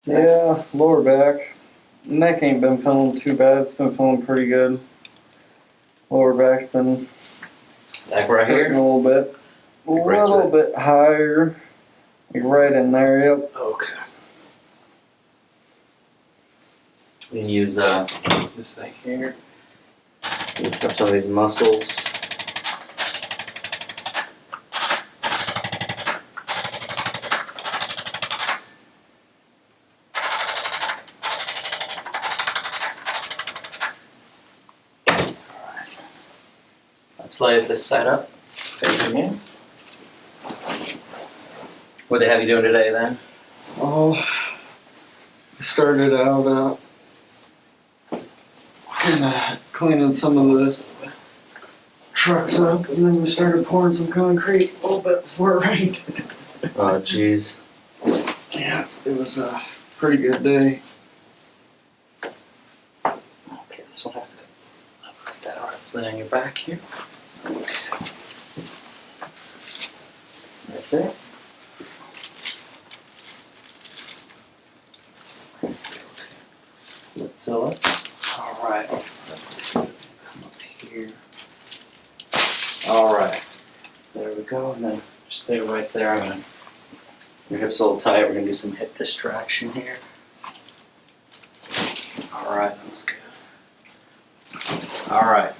Yeah, lower back. Neck ain't been feeling too bad. It's been feeling pretty good. Lower back's been Like right hurting here? a little bit. A little bit higher. Like right in there, yep. Okay. You can use this thing here. Use some of these muscles. Let's lay this side up, facing you. What they have you doing today then? Oh, I started out cleaning some of this trucks up, and then we started pouring some concrete a little bit before it rained. Oh, jeez. Yeah, it was a pretty good day. Okay, this one has to go. Put that on. Let's lay on your back here. Right there. Fill it. All right. Come up here. All right. There we go. And then just stay right there. Your hips a little tight. We're gonna do some hip distraction here. All right, that was good. All right.